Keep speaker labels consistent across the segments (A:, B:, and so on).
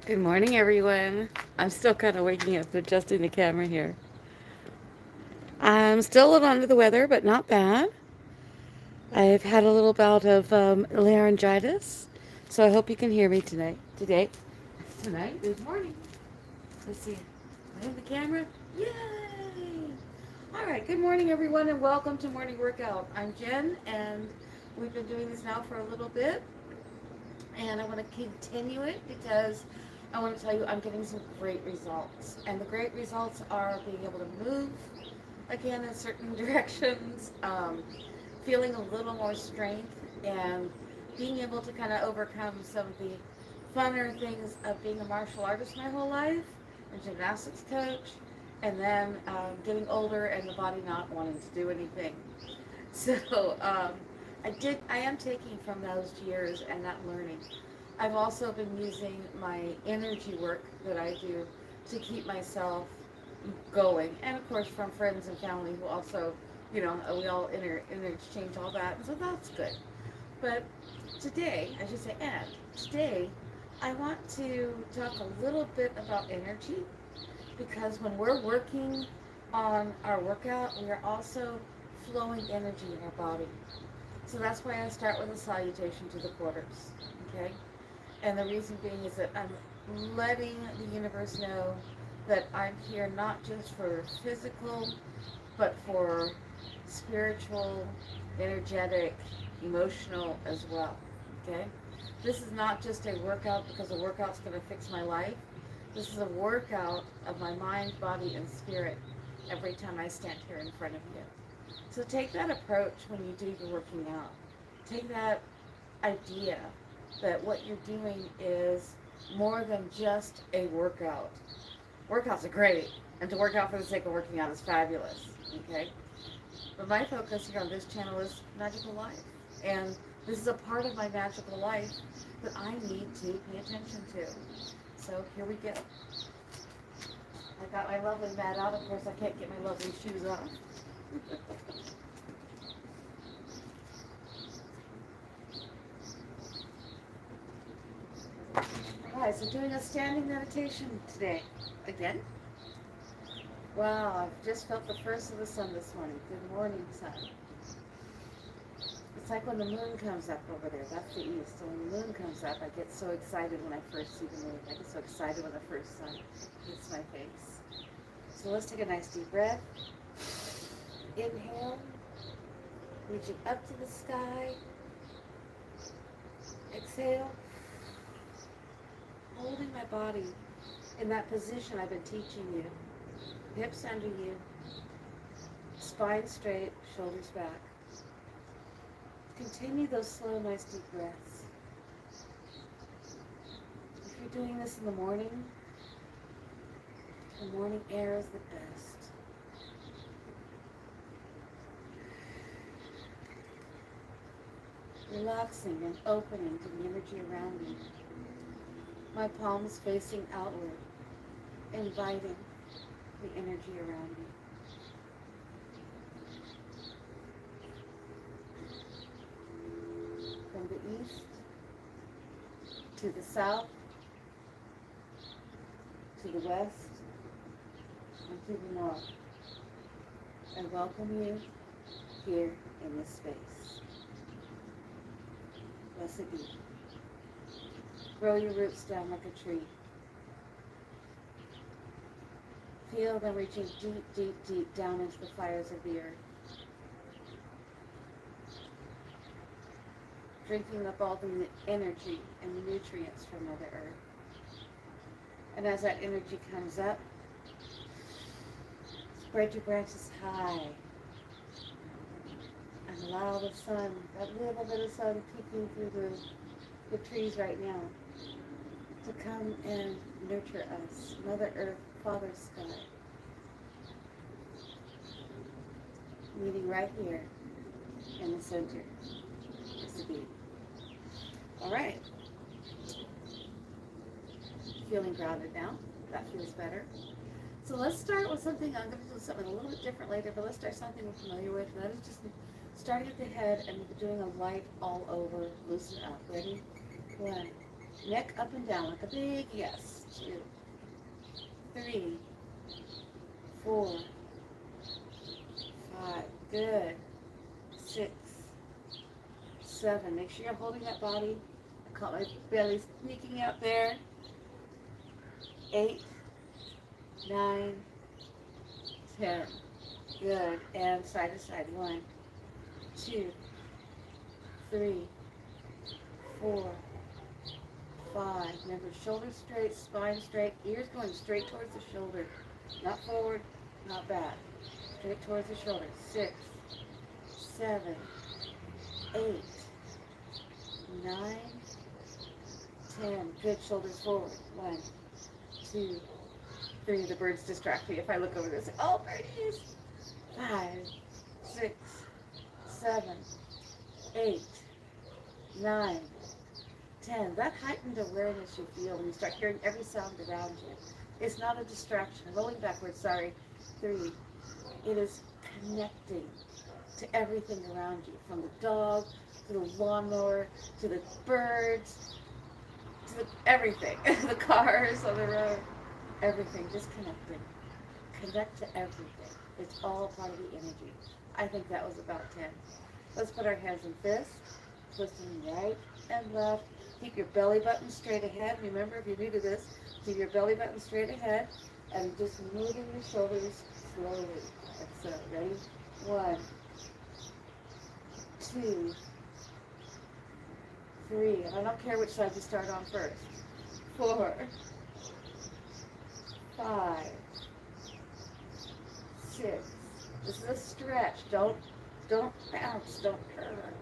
A: Good morning, everyone. I'm still kind of waking up, adjusting the camera here. I'm still a little under the weather, but not bad. I've had a little bout of laryngitis, so I hope you can hear me tonight. Tonight. Good morning. Let's see. I have the camera. Yay! All right. Good morning, everyone, and welcome to Morning Workout. I'm Jen, and we've been doing this now for a little bit, and I want to continue it because I want to tell you I'm getting some great results. And the great results are being able to move again in certain directions, feeling a little more strength, and being able to kind of overcome some of the funner things of being a martial artist my whole life, a gymnastics coach, and then getting older and the body not wanting to do anything. So I am taking from those years and that learning. I've also been using my energy work that I do to keep myself going, and of course from friends and family who also, we all interchange all that, and so that's good. But today, I should say, and today, I want to talk a little bit about energy because when we're working on our workout, we are also flowing energy in our body. So that's why I start with a salutation to the quarters. Okay? And the reason being is that I'm letting the universe know that I'm here not just for physical, but for spiritual, energetic, emotional as well. Okay? This is not just a workout because a workout's going to fix my life. This is a workout of my mind, body, and spirit every time I stand here in front of you. So take that approach when you do your working out. Take that idea that what you're doing is more than just a workout. Workouts are great, and to work out for the sake of working out is fabulous. Okay? But my focus here on this channel is magical life. And this is a part of my magical life that I need to pay attention to. So here we go. I got my lovely mat out. Of course, I can't get my lovely shoes off. Alright, so doing a standing meditation today. Again. Wow, I've just felt the first of the sun this morning. Good morning, sun. It's like when the moon comes up over there. That's the east. So when the moon comes up, I get so excited when I first see the moon. I get so excited when the first sun hits my face. So let's take a nice deep breath. Inhale, reaching up to the sky. Exhale, holding my body in that position I've been teaching you. Hips under you, spine straight, shoulders back. Continue those slow, nice deep breaths. If you're doing this in the morning air is the best. Relaxing and opening to the energy around me. My palms facing outward, inviting the energy around me. From the east to the south, to the west, and to the north. I welcome you here in this space. Blessed be. Grow your roots down like a tree. Feel them reaching deep, deep, deep down into the fires of the earth. Drinking up all the energy and the nutrients from Mother Earth. And as that energy comes up, spread your branches high and allow the sun, that little bit of sun peeking through the trees right now, to come and nurture us, Mother Earth, Father Sky, meeting right here in the center. Just a beat. All right. Feeling grounded now. That feels better. So let's start with something. I'm going to do something a little bit different later, but let's start something we're familiar with. And that is just starting at the head and doing a light all over. Loosen up. Ready? 1, Neck up and down like a big yes. 2, 3, 4, 5. Good. 6, 7. Make sure you're holding that body. I caught my belly sneaking out there. 8, 9, 10. Good. And side to side. 1, 2, 3, 4, 5. Remember, shoulders straight, spine straight, ears going straight towards the shoulder. Not forward, not back. Straight towards the shoulder. 6, 7, 8, 9, 10. Good. Shoulders forward. 1, 2, 3. The birds distract me if I look over this. Oh, birdies. 5, 6, 7, 8, 9, 10. That heightened awareness you feel when you start hearing every sound around you. It's not a distraction. Rolling backwards, sorry. 3. It is connecting to everything around you, from the dog to the lawnmower to the birds to everything, the cars on the road, everything, just connecting. Connect to everything. It's all part of the energy. I think that was about 10. Let's put our hands in fists, twist them right and left. Keep your belly button straight ahead. Remember, if you're new to this, keep your belly button straight ahead and just moving your shoulders slowly. Like so. Ready? 1, 2, 3. And I don't care which side you start on first. 4, 5, 6. This is a stretch. Don't bounce. Don't curve.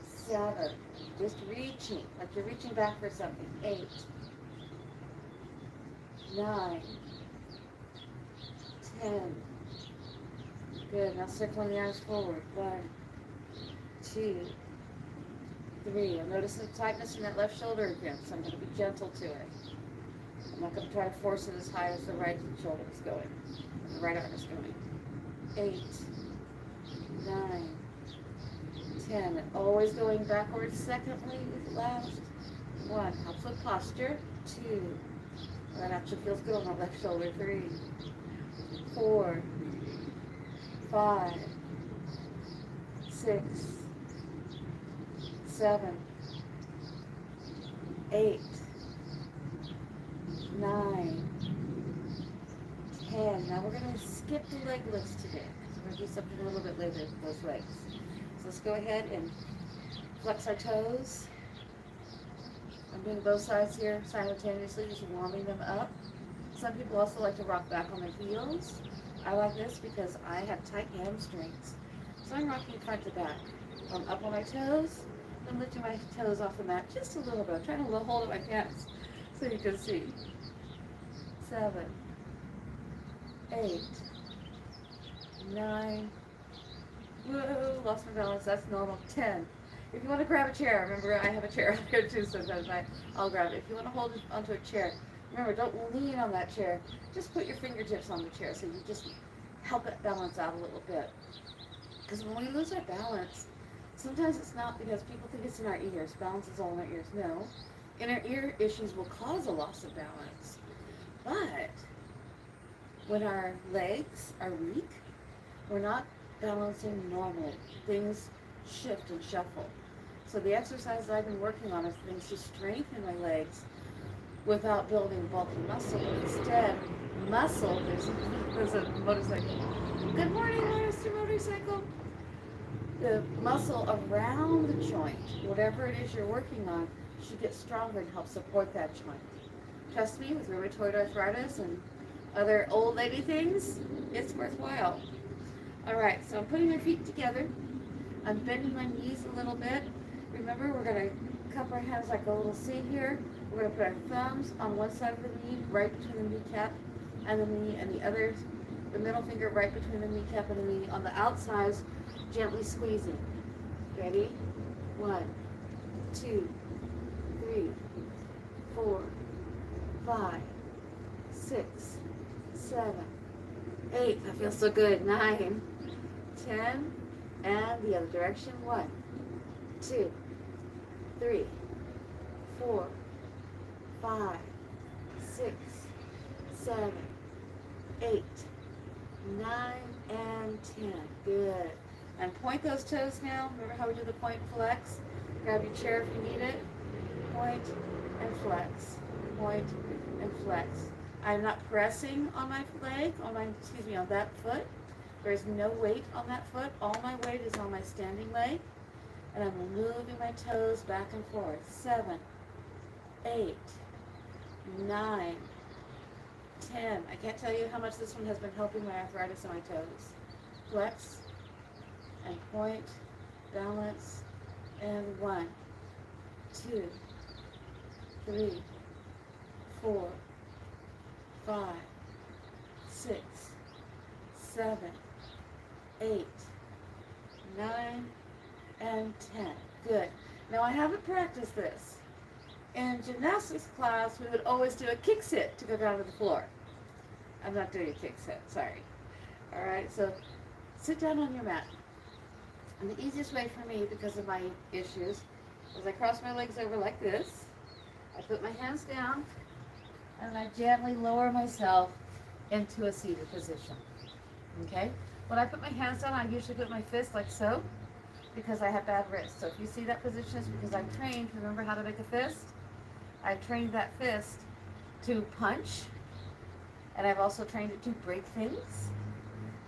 A: 7. Just reaching, like you're reaching back for something. 8, 9, 10. Good. Now circling the arms forward. 1, 2, 3. I'm noticing tightness in that left shoulder again, so I'm going to be gentle to it. I'm not going to try to force it as high as the right shoulder is going, and the right arm is going. 8, 9, 10. And always going backwards. Secondly, last. 1. Helps with posture. 2. That actually feels good on the left shoulder. 3, 4, 5, 6, 7, 8, 9, 10. Now we're going to skip the leg lifts today. We're going to do something a little bit later with those legs. So let's go ahead and flex our toes. I'm doing both sides here simultaneously, just warming them up. Some people also like to rock back on their heels. I like this because I have tight hamstrings. So I'm rocking front to back. I'm up on my toes, then lifting my toes off the mat just a little bit. I'm trying to hold up my pants so you can see. 7, 8, 9. Whoa, lost my balance. That's normal. 10. If you want to grab a chair, remember I have a chair out here too sometimes. I'll grab it. If you want to hold it onto a chair, remember, don't lean on that chair. Just put your fingertips on the chair so you just help it balance out a little bit. Because when we lose our balance, sometimes it's not because people think it's in our ears. Balance is all in our ears. No. Inner ear issues will cause a loss of balance. But when our legs are weak, we're not balancing normally. Things shift and shuffle. So the exercises I've been working on are things to strengthen my legs without building bulky muscle. Instead, muscle, there's a motorcycle. Good morning, Mr. Motorcycle. The muscle around the joint, whatever it is you're working on, should get stronger and help support that joint. Trust me, with rheumatoid arthritis and other old lady things, it's worthwhile. All right, so I'm putting my feet together. I'm bending my knees a little bit. Remember, we're going to cup our hands like a little C here. We're going to put our thumbs on one side of the knee, right between the kneecap and the knee, and the other, the middle finger right between the kneecap and the knee. On the outsides, gently squeezing. Ready? 1, 2, 3, 4, 5, 6, 7, 8. That feels so good. 9, 10, and the other direction. 1, 2, 3, 4, 5, 6, 7, 8, 9, and 10. Good. And point those toes now. Remember how we do the point flex? Grab your chair if you need it. Point and flex. Point and flex. I'm not pressing on my leg, on that foot. There's no weight on that foot. All my weight is on my standing leg. And I'm moving my toes back and forth. 7, 8, 9, 10. I can't tell you how much this one has been helping my arthritis in my toes. Flex and point, balance, and 1, 2, 3, 4, 5, 6, 7, 8, 9, and 10. Good. Now I haven't practiced this. In gymnastics class, we would always do a kick sit to go down to the floor. I'm not doing a kick sit, sorry. All right, so sit down on your mat. And the easiest way for me, because of my issues, is I cross my legs over like this. I put my hands down, and I gently lower myself into a seated position. Okay? When I put my hands down, I usually put my fist like so, because I have bad wrists. So if you see that position, it's because I've trained, remember how to make a fist? I've trained that fist to punch, and I've also trained it to break things.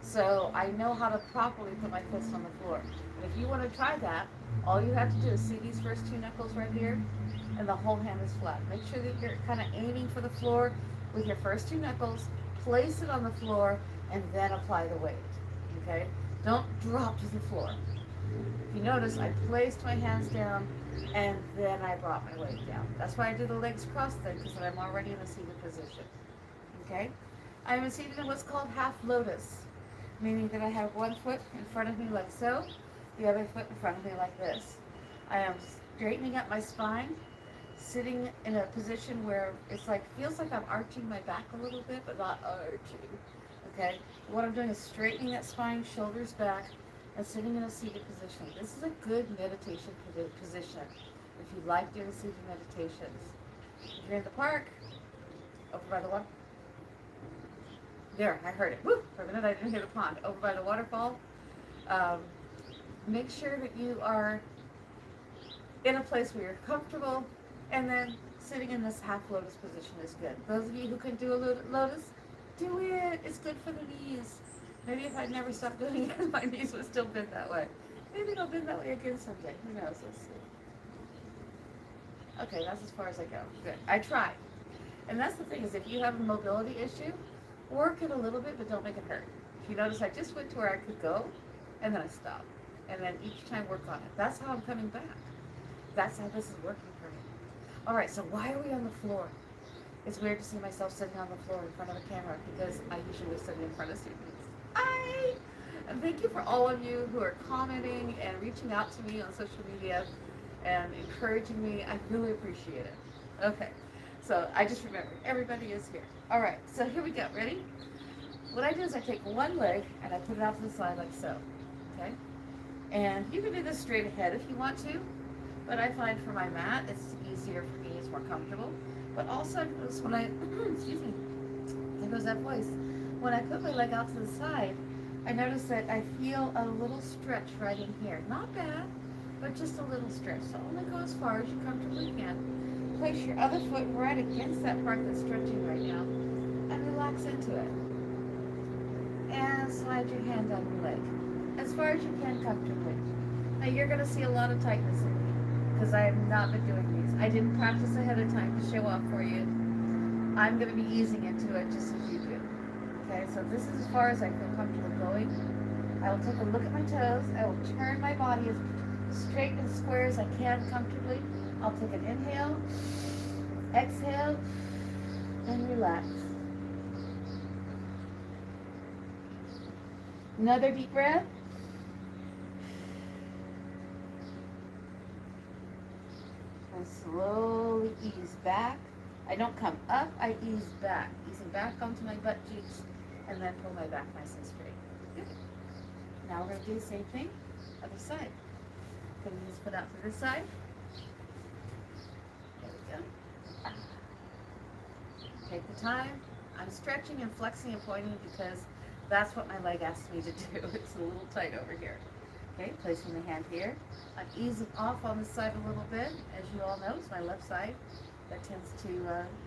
A: So I know how to properly put my fist on the floor. And if you want to try that, all you have to do is see these first two knuckles right here, and the whole hand is flat. Make sure that you're kind of aiming for the floor with your first two knuckles, place it on the floor, and then apply the weight, okay? Don't drop to the floor. If you notice, I placed my hands down, and then I brought my weight down. That's why I do the legs crossed then, because I'm already in a seated position, okay? I'm seated in what's called half lotus, meaning that I have one foot in front of me like so, the other foot in front of me like this. I am straightening up my spine, sitting in a position where it's like, feels like I'm arching my back a little bit, but not arching, okay? What I'm doing is straightening that spine, shoulders back, and sitting in a seated position. This is a good meditation position if you like doing seated meditations. If you're in the park, over by the water, there, I heard it. Woo! For a minute I didn't hear the pond. Over by the waterfall, make sure that you are in a place where you're comfortable, and then sitting in this half lotus position is good. Those of you who can do a lotus, do it. It's good for the knees. Maybe if I'd never stopped doing it, my knees would still bend that way. Maybe they'll bend that way again someday. Who knows? Let's see. Okay, that's as far as I go. Good. I tried. And that's the thing, is if you have a mobility issue, work it a little bit, but don't make it hurt. If you notice, I just went to where I could go, and then I stopped. And then each time work on it. That's how I'm coming back. That's how this is working for me. All right, so why are we on the floor? It's weird to see myself sitting on the floor in front of a camera, because I usually was sitting in front of students. And thank you for all of you who are commenting and reaching out to me on social media and encouraging me. I really appreciate it. Okay, so I just remembered, everybody is here. All right, so here we go. Ready? What I do is I take one leg and I put it out to the side like so. Okay? And you can do this straight ahead if you want to, but I find for my mat, it's easier for me, it's more comfortable. But also, when I, excuse me, there goes that voice. When I put my leg out to the side, I notice that I feel a little stretch right in here. Not bad, but just a little stretch. So only go as far as you comfortably can. Place your other foot right against that part that's stretching right now, and relax into it. And slide your hand down your leg, as far as you can comfortably. Now you're going to see a lot of tightness in me, because I have not been doing these. I didn't practice ahead of time to show off for you. I'm going to be easing into it just as you do. Okay, so this is as far as I feel comfortable going. I will take a look at my toes. I will turn my body as straight and square as I can comfortably. I'll take an inhale, exhale, and relax. Another deep breath. And slowly ease back. I don't come up, I ease back. Easing back onto my butt cheeks, and then pull my back nice and straight. Good. Now we're going to do the same thing, other side. Put this foot out to this side. There we go. Take the time. I'm stretching and flexing and pointing because that's what my leg asks me to do. It's a little tight over here. Okay, placing the hand here. I'm easing off on the side a little bit. As you all know, it's my left side that tends to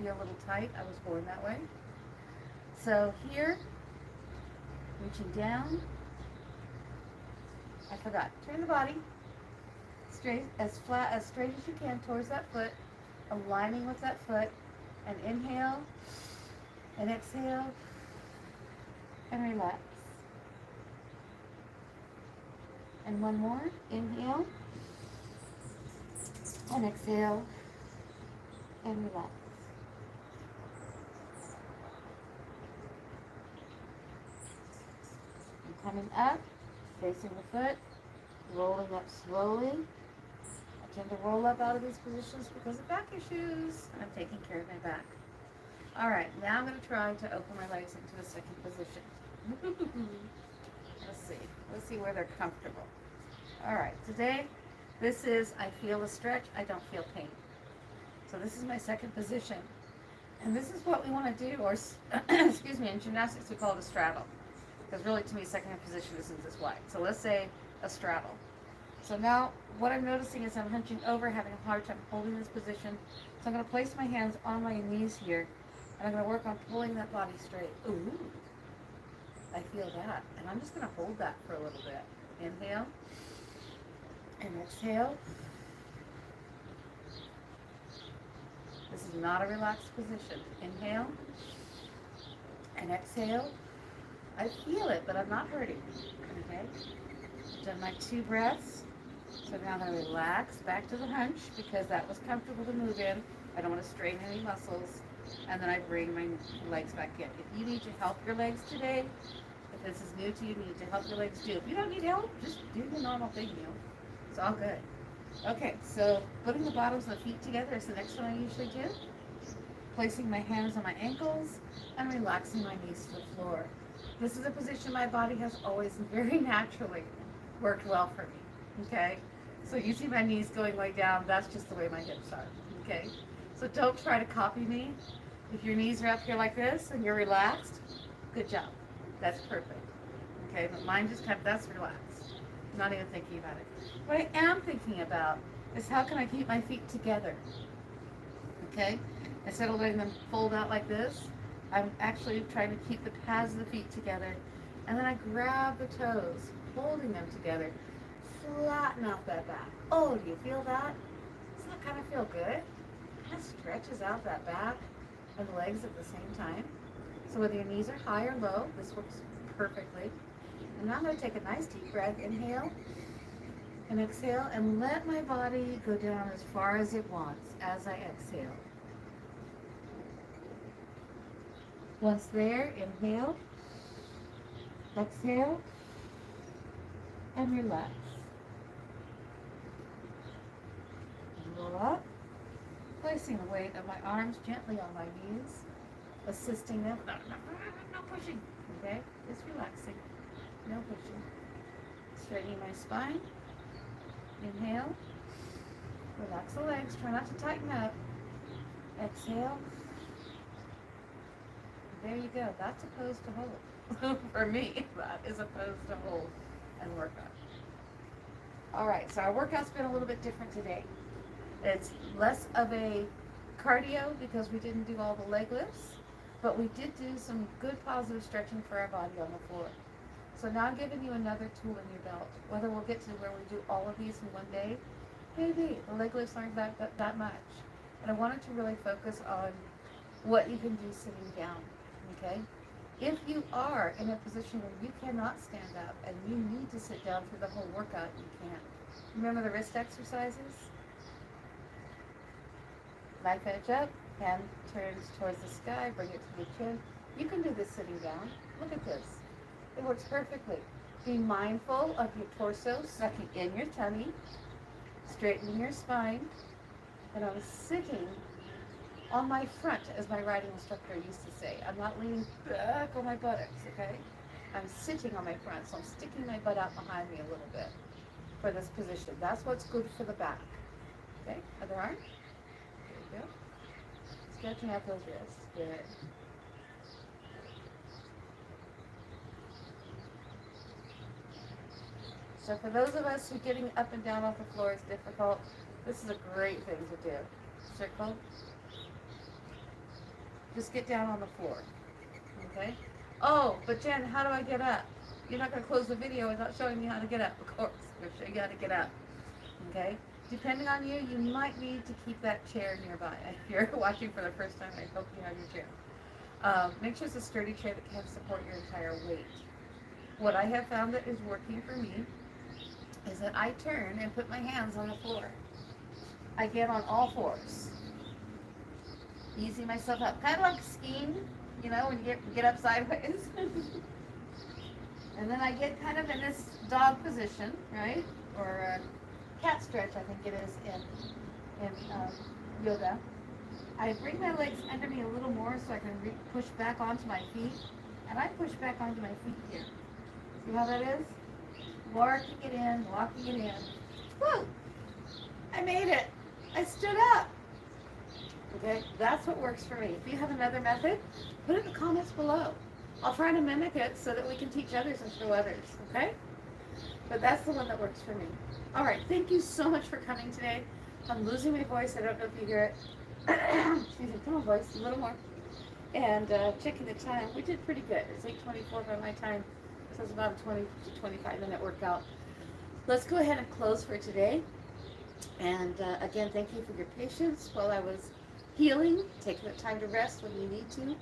A: be a little tight. I was born that way. So here, reaching down. I forgot. Turn the body straight, as flat, as straight as you can towards that foot, aligning with that foot, and inhale, and exhale, and relax. And one more, inhale, and exhale, and relax. And coming up, facing the foot, rolling up slowly. I tend to roll up out of these positions because of back issues, and I'm taking care of my back. All right, now I'm going to try to open my legs into a second position. Let's see where they're comfortable. All right, today, this is, I feel a stretch, I don't feel pain. So this is my second position. And this is what we want to do, or excuse me, in gymnastics we call it a straddle. Because really to me, second position isn't this wide. So let's say a straddle. So now what I'm noticing is I'm hunching over, having a hard time holding this position. So I'm going to place my hands on my knees here, and I'm going to work on pulling that body straight. Ooh, I feel that. And I'm just going to hold that for a little bit. Inhale and exhale. This is not a relaxed position. Inhale and exhale. I feel it, but I'm not hurting. Okay? Done my 2 breaths. So now I'm going to relax back to the hunch because that was comfortable to move in. I don't want to strain any muscles. And then I bring my legs back in. If you need to help your legs today, if this is new to you, need to help your legs do. If you don't need help, just do the normal thing, It's all good. Okay, so putting the bottoms of the feet together is the next one I usually do. Placing my hands on my ankles and relaxing my knees to the floor. This is a position my body has always very naturally worked well for me, okay? So you see my knees going way down, that's just the way my hips are, okay? So don't try to copy me. If your knees are up here like this and you're relaxed, good job. That's perfect, okay? But mine just that's relaxed. I'm not even thinking about it. What I am thinking about is how can I keep my feet together, okay? Instead of letting them fold out like this, I'm actually trying to keep the pads of the feet together, and then I grab the toes, holding them together, flatten out that back. Oh, do you feel that? Doesn't that kind of feel good? That stretches out that back and legs at the same time. So whether your knees are high or low, this works perfectly. And now I'm going to take a nice deep breath, inhale and exhale, and let my body go down as far as it wants as I exhale. Once there, inhale, exhale, and relax. And roll up, placing the weight of my arms gently on my knees, assisting them. No pushing, okay? Just relaxing, no pushing. Straightening my spine. Inhale, relax the legs, try not to tighten up. Exhale. There you go. That's opposed to hold. For me, that is opposed to hold and work on. All right, so our workout's been a little bit different today. It's less of a cardio because we didn't do all the leg lifts, but we did do some good positive stretching for our body on the floor. So now I'm giving you another tool in your belt. Whether we'll get to where we do all of these in one day, maybe. The leg lifts aren't that much. And I wanted to really focus on what you can do sitting down. Okay? If you are in a position where you cannot stand up and you need to sit down through the whole workout, you can. Remember the wrist exercises? Knife edge up, hand turns towards the sky, bring it to the chin. You can do this sitting down. Look at this. It works perfectly. Be mindful of your torso, sucking in your tummy, straightening your spine, and I'm sitting on my front, as my riding instructor used to say. I'm not leaning back on my buttocks, okay? I'm sitting on my front, so I'm sticking my butt out behind me a little bit for this position. That's what's good for the back. Okay, other arm. There you go. stretching out those wrists. Good. So for those of us who getting up and down off the floor is difficult, this is a great thing to do. Circle. Just get down on the floor. Okay? Oh, but Jen, how do I get up? You're not going to close the video without showing me how to get up, of course. I'm going to show you how to get up. Okay? Depending on you, you might need to keep that chair nearby. If you're watching for the first time, I hope you have your chair. Make sure it's a sturdy chair that can support your entire weight. What I have found that is working for me is that I turn and put my hands on the floor. I get on all fours, easing myself up, kind of like skiing, you know, when you get up sideways. And then I get kind of in this dog position, right, or cat stretch, I think it is in yoga. I bring my legs under me a little more so I can push back onto my feet, and I push back onto my feet here. See how that is? Working it in, walking it in. Woo! I made it. I stood up. Okay, that's what works for me. If you have another method, put it in the comments below. I'll try to mimic it so that we can teach others and show others, okay? But that's the one that works for me. All right, thank you so much for coming today. I'm losing my voice. I don't know if you hear it. Excuse me, come on, voice, a little more. And checking the time, we did pretty good. It's 8:24 by my time. So it's about a 20 to 25 minute workout. Let's go ahead and close for today. And again, thank you for your patience while I was healing, taking the time to rest when you need to.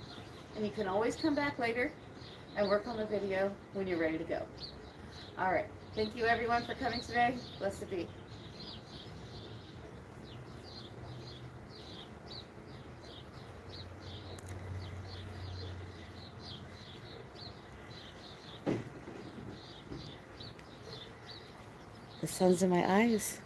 A: And you can always come back later and work on the video when you're ready to go. All right. Thank you, everyone, for coming today. Blessed be. The sun's in my eyes.